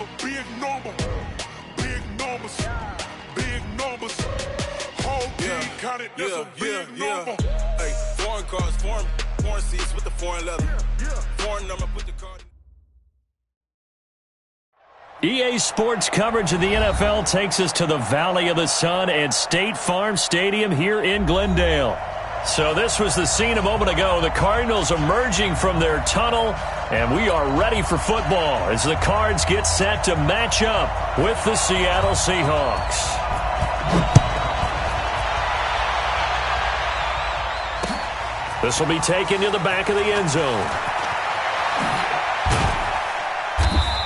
It's a big number. Big numbers. Big numbers. Whole team counted. That's a big number. Hey, foreign cars, foreign seats with the foreign leather. Foreign number, put the card. EA Sports coverage of the NFL takes us to the Valley of the Sun and State Farm Stadium here in Glendale. So this was the scene a moment ago. The Cardinals emerging from their tunnel, and we are ready for football as the Cards get set to match up with the Seattle Seahawks. This will be taken to the back of the end zone.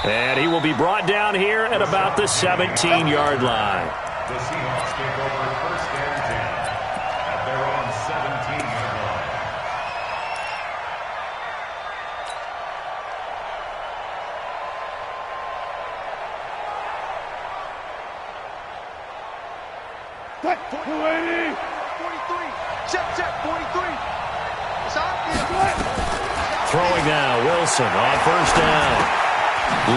And he will be brought down here at about the 17-yard line. The Seahawks take over first and 10 at their own 17-yard line. What? 280. 43. Check, 43. Throwing now, Wilson on first down.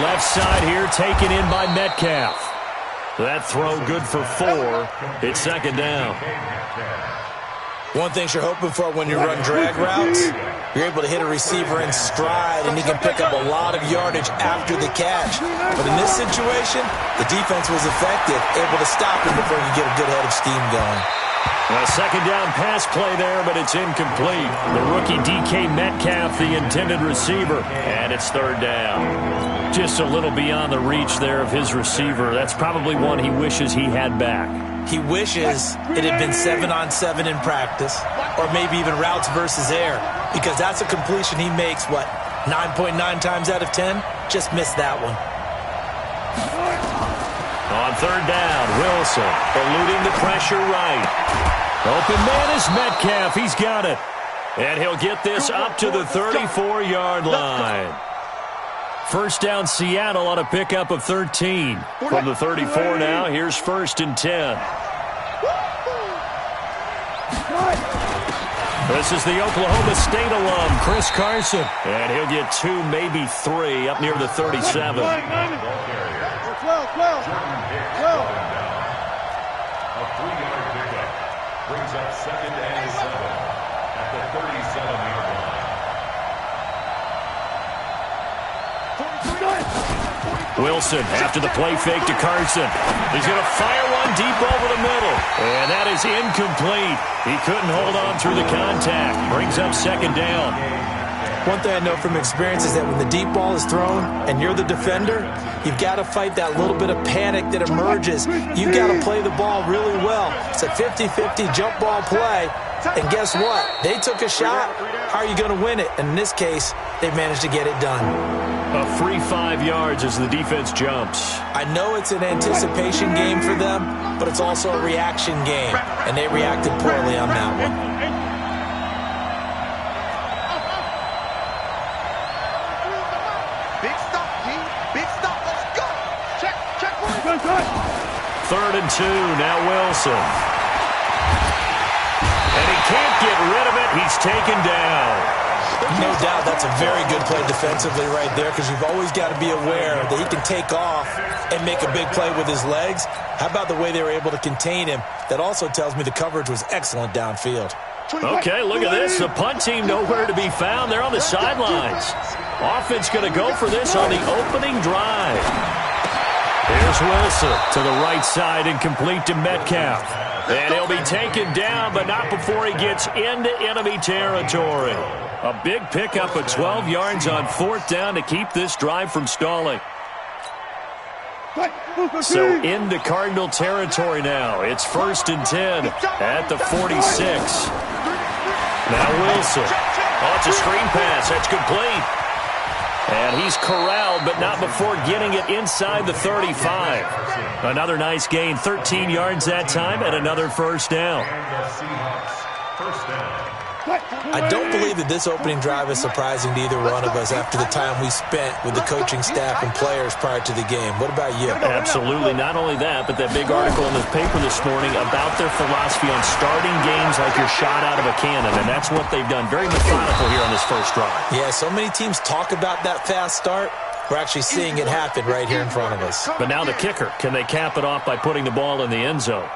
Left side here taken in by Metcalf. That throw good for 4. It's second down. One thing you're hoping for when you run drag routes, you're able to hit a receiver in stride, and he can pick up a lot of yardage after the catch. But in this situation, the defense was effective, able to stop him before you get a good head of steam going. A second down pass play there, but it's incomplete. The rookie DK Metcalf, the intended receiver, and it's third down. Just a little beyond the reach there of his receiver. That's probably one he wishes he had back. He wishes it had been 7-on-7 in practice, or maybe even routes versus air, because that's a completion he makes, 9.9 times out of 10? Just missed that one. On third down, Wilson eluding the pressure right. Open man is Metcalf. He's got it. And he'll get this up to the 34-yard line. First down, Seattle on a pickup of 13. From the 34 now, here's first and 10. This is the Oklahoma State alum, Chris Carson. And he'll get 2, maybe 3, up near the 37. 12. A 3-yard pickup brings up second and 7 at the 37-yard line. Wilson after the play fake to Carson. He's going to fire one deep over the middle. And that is incomplete. He couldn't hold on through the contact. Brings up second down. One thing I know from experience is that when the deep ball is thrown and you're the defender, you've got to fight that little bit of panic that emerges. You've got to play the ball really well. It's a 50-50 jump ball play. And guess what? They took a shot. How are you going to win it? And in this case, they managed to get it done. A free 5 yards as the defense jumps. I know it's an anticipation game for them, but it's also a reaction game. And they reacted poorly on that one. Third and 2, now Wilson. And he can't get rid of it. He's taken down. No doubt that's a very good play defensively right there, because you've always got to be aware that he can take off and make a big play with his legs. How about the way they were able to contain him? That also tells me the coverage was excellent downfield. Okay, look at this. The punt team nowhere to be found. They're on the sidelines. Offense going to go for this on the opening drive. Here's Wilson to the right side and complete to Metcalf. And he'll be taken down, but not before he gets into enemy territory. A big pickup of 12 yards on fourth down to keep this drive from stalling. So into Cardinal territory now. It's first and 10 at the 46. Now Wilson. Oh, it's a screen pass. That's complete. And he's corralled, but not before getting it inside the 35. Another nice gain, 13 yards that time, and another first down. I don't believe that this opening drive is surprising to either one of us after the time we spent with the coaching staff and players prior to the game. What about you? Absolutely. Not only that, but that big article in the paper this morning about their philosophy on starting games like you're shot out of a cannon, and that's what they've done. Very methodical here on this first drive. Yeah, so many teams talk about that fast start. We're actually seeing it happen right here in front of us. But now the kicker. Can they cap it off by putting the ball in the end zone?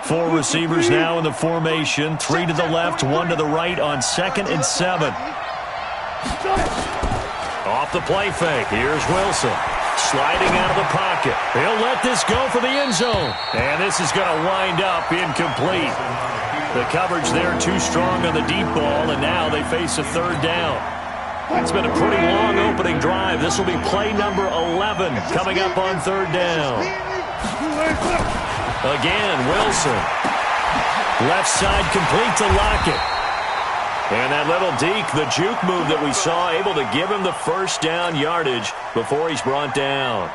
4 receivers now in the formation. 3 to the left, 1 to the right on 2nd and 7. Off the play fake. Here's Wilson. Sliding out of the pocket. He'll let this go for the end zone. And this is going to wind up incomplete. The coverage there too strong on the deep ball, and now they face a 3rd down. It's been a pretty long opening drive. This will be play number 11 coming up on 3rd down. Again, Wilson. Left side complete to Lockett. And that little deke, the juke move that we saw, able to give him the 1st down yardage before he's brought down.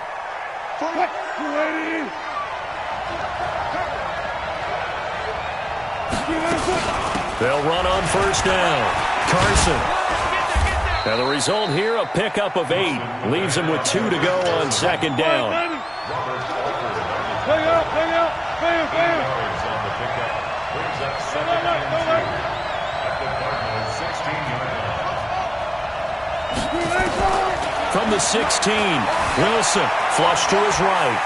They'll run on 1st down. Carson. Now the result here, a pickup of 8. Leaves him with 2 to go on 2nd down. From the 16, Wilson flush to his right.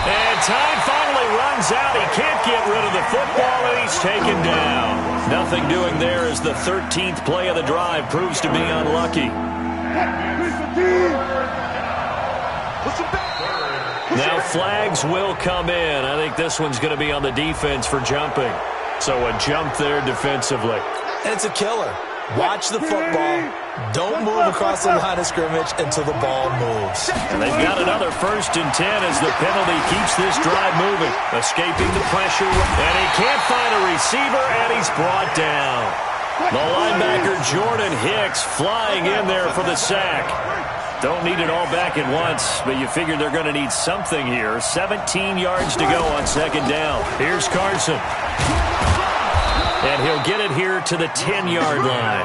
And time finally runs out. He can't get rid of the football, and he's taken down. Nothing doing there as the 13th play of the drive proves to be unlucky. Now flags will come in. I think this one's going to be on the defense for jumping. So a jump there defensively. And it's a killer. Watch the football. Don't move across the line of scrimmage until the ball moves. And they've got another 1st and 10 as the penalty keeps this drive moving. Escaping the pressure. And he can't find a receiver, and he's brought down. The linebacker Jordan Hicks flying in there for the sack. Don't need it all back at once, but you figure they're going to need something here. 17 yards to go on 2nd down. Here's Carson. And he'll get it here to the 10-yard line.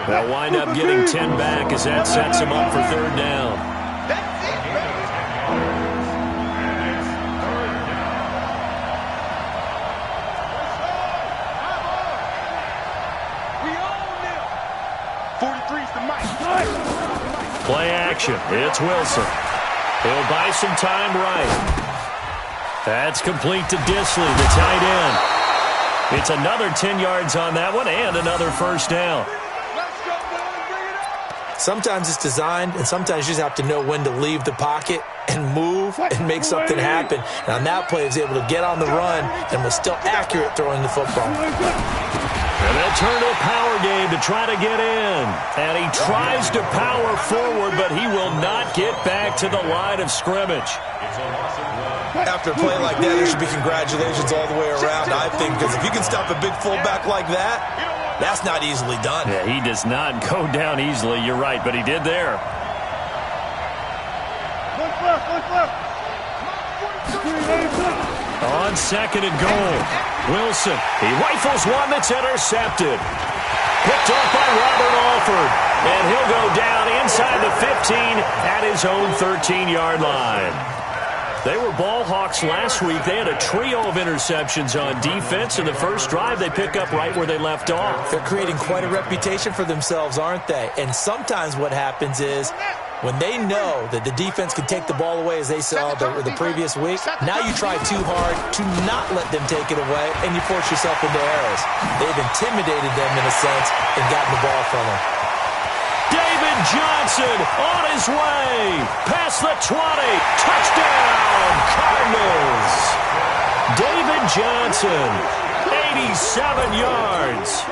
They'll wind up getting 10 back as that sets him up for 3rd down. Play action. It's Wilson. He'll buy some time right. That's complete to Disley, the tight end. It's another 10 yards on that one and another 1st down. Sometimes it's designed, and sometimes you just have to know when to leave the pocket and move and make something happen. And on that play, he was able to get on the run and was still accurate throwing the football. And they'll turn to a power game to try to get in. And he tries to power forward, but he will not get back to the line of scrimmage. After a play like that, there should be congratulations all the way around, I think, because if you can stop a big fullback like that, that's not easily done. Yeah, he does not go down easily. You're right, but he did there. On 2nd and goal, Wilson. He rifles one that's intercepted. Picked off by Robert Alford. And he'll go down inside the 15 at his own 13-yard line. They were ball hawks last week. They had a trio of interceptions on defense. In the first drive, they pick up right where they left off. They're creating quite a reputation for themselves, aren't they? And sometimes what happens is when they know that the defense can take the ball away, as they saw the previous week, now you try too hard to not let them take it away, and you force yourself into errors. They've intimidated them in a sense and gotten the ball from them. David Johnson on his way. Past the 20. Touchdown, Cardinals. David Johnson, 87 yards.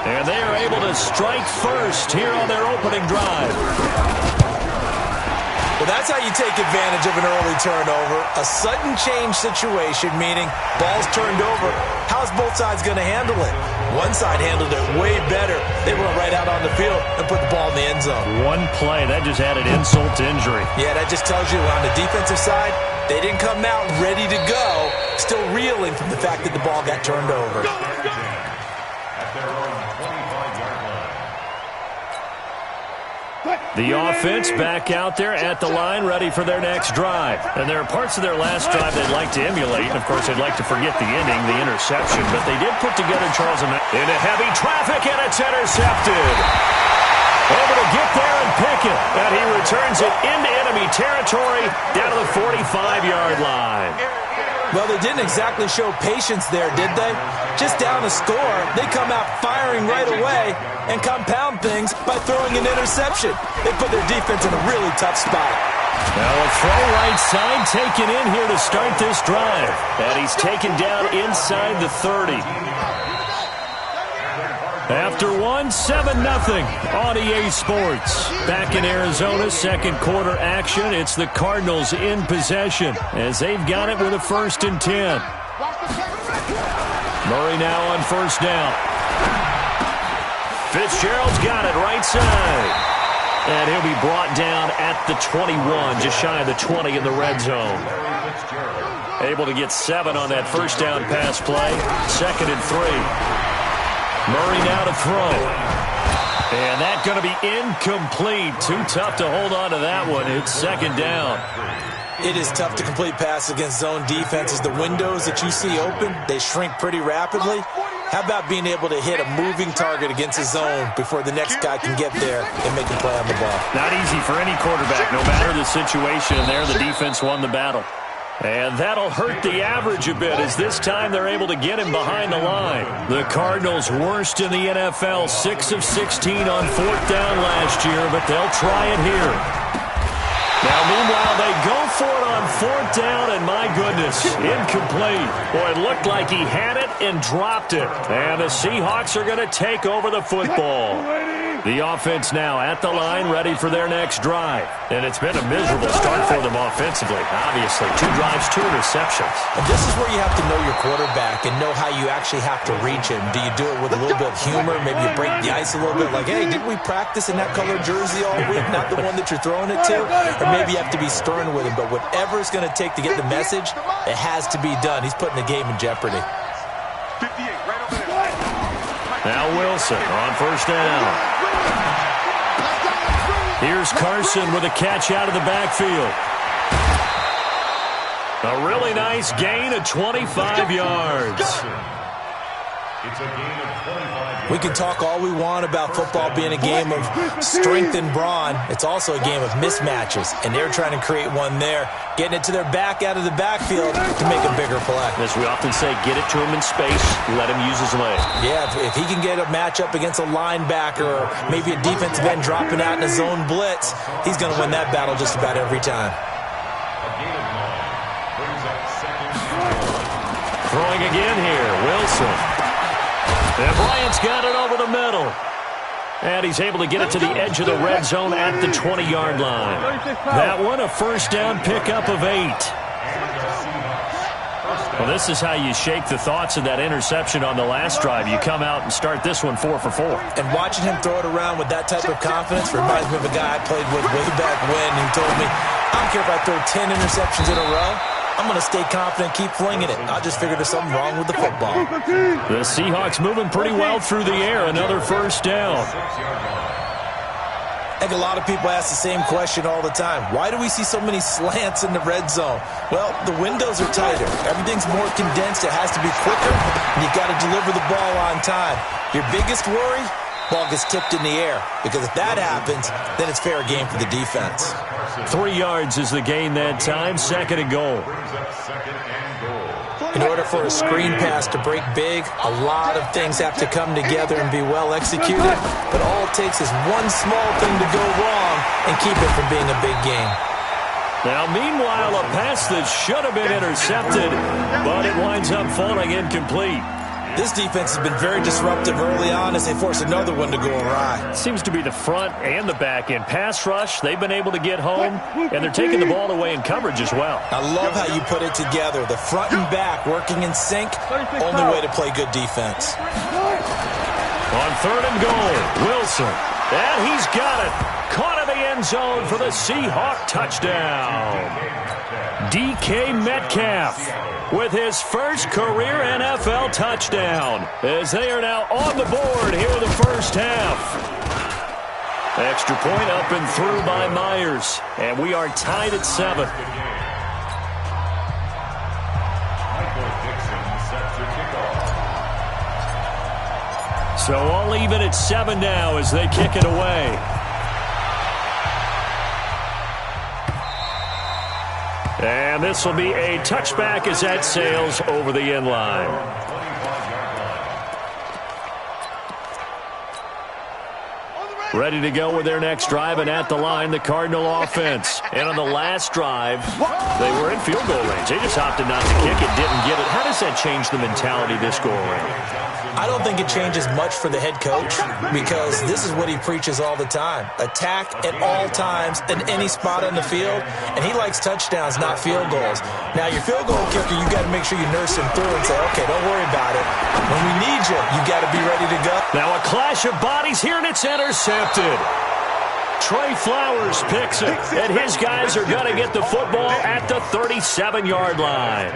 And they are able to strike first here on their opening drive. Well, that's how you take advantage of an early turnover. A sudden change situation, meaning ball's turned over. How's both sides going to handle it? One side handled it way better. They run right out on the field and put the ball in the end zone. One play, that just added insult to injury. Yeah, that just tells you on the defensive side, they didn't come out ready to go, still reeling from the fact that the ball got turned over. At their own 25-yard line. The offense back out there at the line, ready for their next drive. And there are parts of their last drive they'd like to emulate. And, of course, they'd like to forget the ending, the interception. But they did put together Charles into heavy traffic, and it's intercepted. Able to get there and pick it. And he returns it into enemy territory down to the 45-yard line. Well, they didn't exactly show patience there, did they? Just down a score, they come out firing right away and compound things by throwing an interception. They put their defense in a really tough spot. Now a throw right side taken in here to start this drive. And he's taken down inside the 30. After 7-0 on EA Sports. Back in Arizona, second quarter action. It's the Cardinals in possession as they've got it with a 1st and 10. Murray now on first down. Fitzgerald's got it right side. And he'll be brought down at the 21, just shy of the 20 in the red zone. Able to get 7 on that first down pass play. 2nd and 3. Murray now to throw. And that's going to be incomplete. Too tough to hold on to that one. It's 2nd down. It is tough to complete passes against zone defenses. The windows that you see open, they shrink pretty rapidly. How about being able to hit a moving target against a zone before the next guy can get there and make a play on the ball? Not easy for any quarterback, no matter the situation. And there, the defense won the battle. And that'll hurt the average a bit as this time they're able to get him behind the line. The Cardinals worst in the NFL, 6 of 16 on 4th down last year, but they'll try it here. Now, meanwhile, they go for it on 4th down, and my goodness, incomplete. Boy, it looked like he had it and dropped it. And the Seahawks are going to take over the football. The offense now at the line, ready for their next drive. And it's been a miserable start for them offensively, obviously. 2 drives, 2 interceptions. And this is where you have to know your quarterback and know how you actually have to reach him. Do you do it with a little bit of humor? Maybe you break the ice a little bit like, hey, didn't we practice in that color jersey all week? Not the one that you're throwing it to? Or maybe you have to be stern with him. But whatever it's going to take to get the message, it has to be done. He's putting the game in jeopardy. 58, right over there. Now Wilson on first down. Here's Carson with a catch out of the backfield. A really nice gain of 25 yards. It's a gain of 25. We can talk all we want about football being a game of strength and brawn. It's also a game of mismatches, and they're trying to create one there, getting it to their back out of the backfield to make a bigger play. As we often say, get it to him in space, let him use his leg. Yeah, if he can get a matchup against a linebacker or maybe a defensive end dropping out in a zone blitz, he's going to win that battle just about every time. A gain of 9 brings up 2nd and 4. Throwing again here, Wilson. And Bryant's got it over the middle. And he's able to get it to the edge of the red zone at the 20-yard line. That one, a first down pickup of 8. Well, this is how you shake the thoughts of that interception on the last drive. You come out and start this one 4 for 4. And watching him throw it around with that type of confidence reminds me of a guy I played with way back when who told me, I don't care if I throw 10 interceptions in a row. I'm going to stay confident, keep flinging it. I just figured there's something wrong with the football. The Seahawks moving pretty well through the air. Another first down. I think a lot of people ask the same question all the time. Why do we see so many slants in the red zone? Well, the windows are tighter. Everything's more condensed. It has to be quicker, and you've got to deliver the ball on time. Your biggest worry? Ball gets tipped in the air, because if that happens, then it's fair game for the defense. 3 yards is the gain that time. 2nd and goal. In order for a screen pass to break big, a lot of things have to come together and be well executed, but all it takes is one small thing to go wrong and keep it from being a big game. Now, meanwhile, a pass that should have been intercepted, but it winds up falling incomplete. This defense has been very disruptive early on as they force another one to go awry. Seems to be the front and the back end. Pass rush, they've been able to get home, and they're taking the ball away in coverage as well. I love how you put it together. The front and back working in sync, only way to play good defense. On 3rd and goal, Wilson. And he's got it. Caught in the end zone for the Seahawk touchdown. DK Metcalf with his first career NFL touchdown as they are now on the board here in the first half. Extra point up and through by Myers. And we are tied at 7. So all even at 7 now as they kick it away. And this will be a touchback as that sails over the end line. Ready to go with their next drive, and at the line, the Cardinal offense. And on the last drive, they were in field goal range. They just opted not to kick it, didn't get it. How does that change the mentality this go around? I don't think it changes much for the head coach because this is what he preaches all the time. Attack at all times in any spot on the field, and he likes touchdowns, not field goals. Now, your field goal kicker, you got to make sure you nurse him through and say, okay, don't worry about it. When we need you, you got to be ready to go. Now a clash of bodies here, and it's intercepted. Trey Flowers picks it, and his guys are going to get the football at the 37-yard line.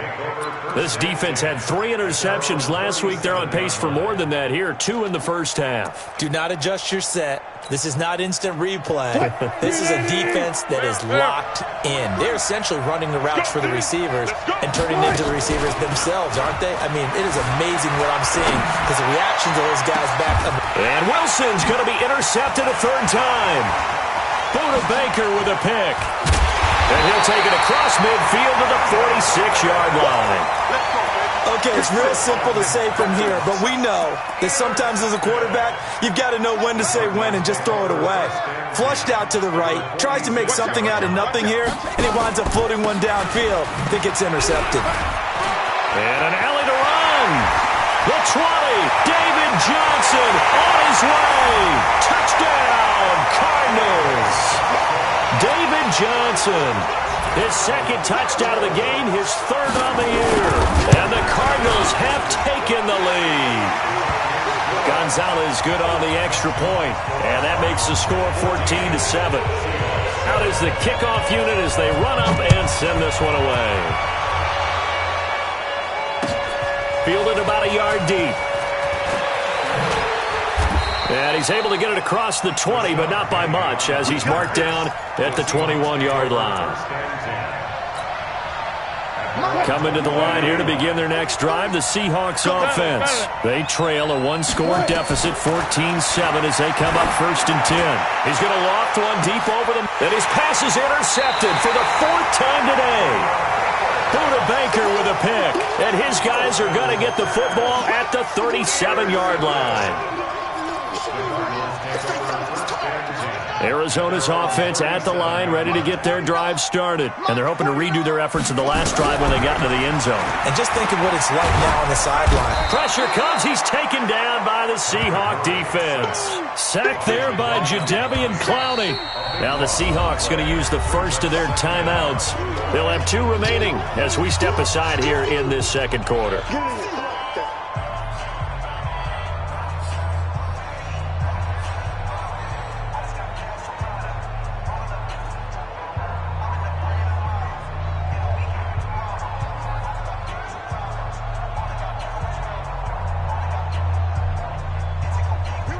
This defense had 3 interceptions last week. They're on pace for more than that here, 2 in the first half. Do not adjust your set. This is not instant replay. This is a defense that is locked in. They're essentially running the routes for the receivers and turning into the receivers themselves, aren't they? I mean, it is amazing what I'm seeing because the reactions of those guys back up. And Wilson's going to be intercepted a 3rd time. Buda Baker with a pick. And he'll take it across midfield to the 46-yard line. Okay, it's real simple to say from here, but we know that sometimes as a quarterback, you've got to know when to say when and just throw it away. Flushed out to the right, tries to make something out of nothing here, and he winds up floating one downfield. I think it's intercepted. And an alley to run. The 20, David Johnson on his way. Touchdown, Cardinals. David Johnson, his 2nd touchdown of the game, his 3rd on the year. And the Cardinals have taken the lead. Gonzalez good on the extra point, and that makes the score 14-7. Out is the kickoff unit as they run up and send this one away. Fielded about a yard deep. And he's able to get it across the 20, but not by much, as he's marked down at the 21-yard line. Coming to the line here to begin their next drive, the Seahawks offense. They trail a 1-score deficit, 14-7, as they come up 1st and 10. He's going to loft one deep over them, and his pass is intercepted for the 4th time today. Buda Baker with a pick, and his guys are going to get the football at the 37-yard line. Arizona's offense at the line, ready to get their drive started. And they're hoping to redo their efforts in the last drive when they got into the end zone. And just think of what it's like now on the sideline. Pressure comes. He's taken down by the Seahawk defense. Sacked there by Jadeveon Clowney. Now the Seahawks going to use the first of their timeouts. They'll have 2 remaining as we step aside here in this 2nd quarter.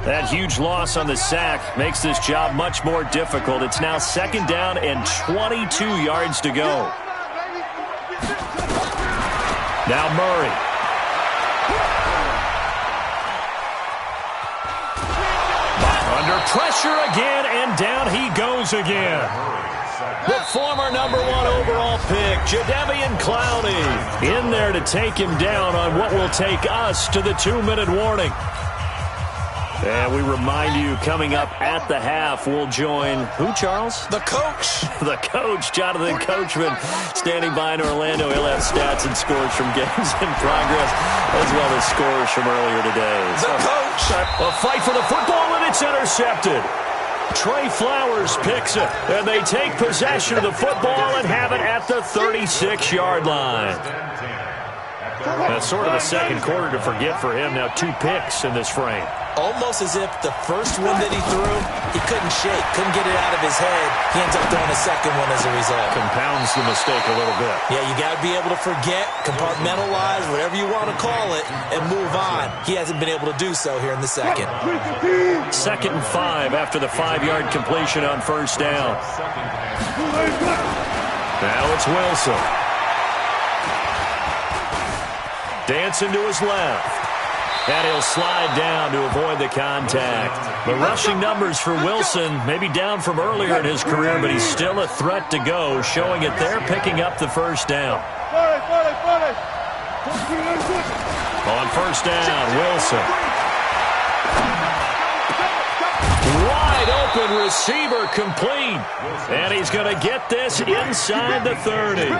That huge loss on the sack makes this job much more difficult. It's now 2nd down and 22 yards to go. Now Murray. Under pressure again, and down he goes again. The former number 1 overall pick, Jadeveon Clowney, in there to take him down on what will take us to the 2-minute warning. And we remind you, coming up at the half, we'll join who, Charles? The coach. The coach, Jonathan Coachman, standing by in Orlando. He'll have stats and scores from games in progress, as well as scores from earlier today. The coach. A fight for the football, and it's intercepted. Trey Flowers picks it, and they take possession of the football and have it at the 36-yard line. Sort of a second quarter to forget for him. Now 2 picks in this frame. Almost as if the first one that he threw, he couldn't shake, couldn't get it out of his head. He ends up throwing a second one as a result. Compounds the mistake a little bit. Yeah, you got to be able to forget, compartmentalize, whatever you want to call it, and move on. He hasn't been able to do so here in the second. 2nd and 5 after the 5-yard completion on first down. Now it's Wilson. Dancing to his left. And he'll slide down to avoid the contact. The rushing numbers for Wilson may be down from earlier in his career, but he's still a threat to go, showing it they're picking up the first down. On first down, Wilson. Wide open receiver complete. And he's going to get this inside the 30.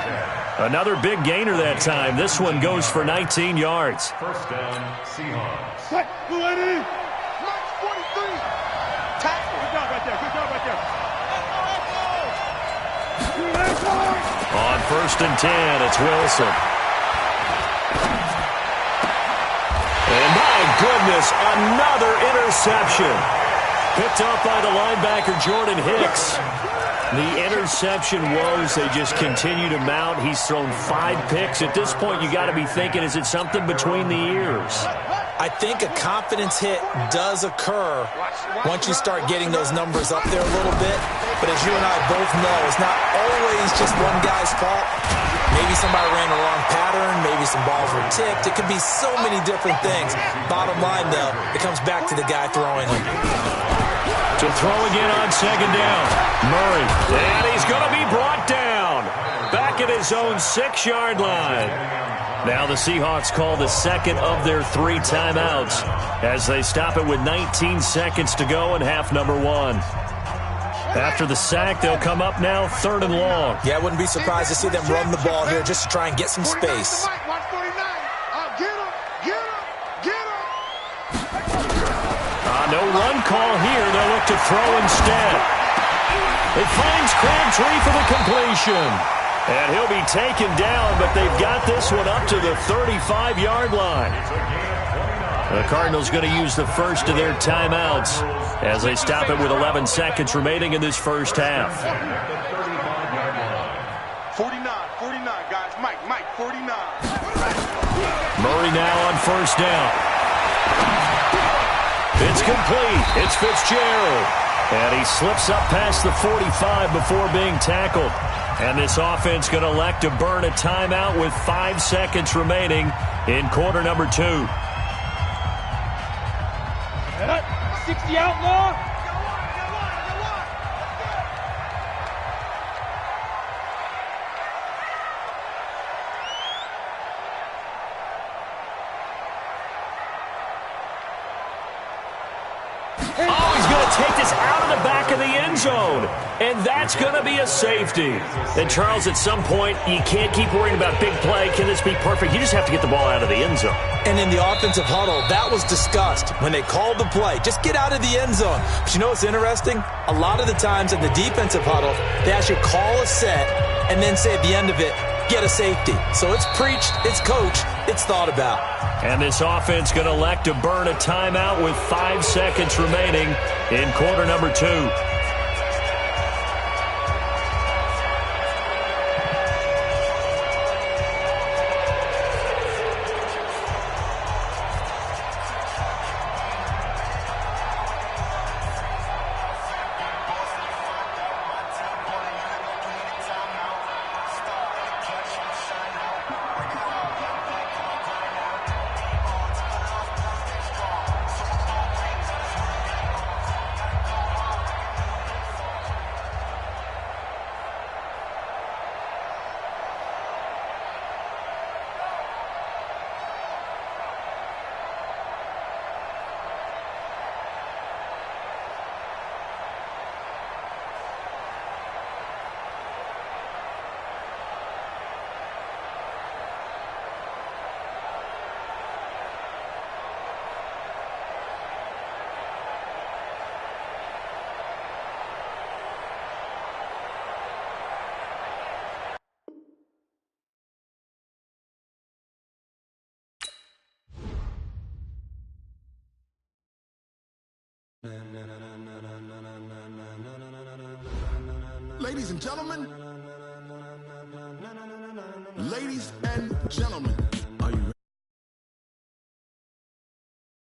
Another big gainer that time. This one goes for 19 yards. First down, Seahawks. Good job right there. On first and 10, it's Wilson. And my goodness, another interception. Picked up by the linebacker, Jordan Hicks. The interception woes, they just continue to mount. He's thrown 5 picks. At this point, you got to be thinking, is it something between the ears? I think a confidence hit does occur once you start getting those numbers up there a little bit. But as you and I both know, it's not always just one guy's fault. Maybe somebody ran the wrong pattern. Maybe some balls were tipped. It could be so many different things. Bottom line, though, it comes back to the guy throwing them. To throw again on second down. Murray. And he's going to be brought down. Back at his own 6-yard line. Now the Seahawks call the second of their 3 timeouts as they stop it with 19 seconds to go in half number 1. After the sack, they'll come up now 3rd and long. Yeah, I wouldn't be surprised to see them run the ball here just to try and get some space. No run call here. They'll look to throw instead. It finds Crabtree for the completion. And he'll be taken down, but they've got this one up to the 35-yard line. The Cardinals going to use the first of their timeouts as they stop it with 11 seconds remaining in this first half. 49, guys. Mike, 49. Murray now on first down. It's complete. It's Fitzgerald. And he slips up past the 45 before being tackled. And this offense going to elect to burn a timeout with 5 seconds remaining in quarter number 2. 60 outlaw. Oh, he's going to take this out of the back of the end zone. And that's going to be a safety. And, Charles, at some point, you can't keep worrying about big play. Can this be perfect? You just have to get the ball out of the end zone. And in the offensive huddle, that was discussed when they called the play. Just get out of the end zone. But you know what's interesting? A lot of the times in the defensive huddle, they actually call a set and then say at the end of it, get a safety. So it's preached, it's coached, it's thought about. And this offense going to elect to burn a timeout with 5 seconds remaining in quarter number 2. Ladies and gentlemen. Ladies and gentlemen.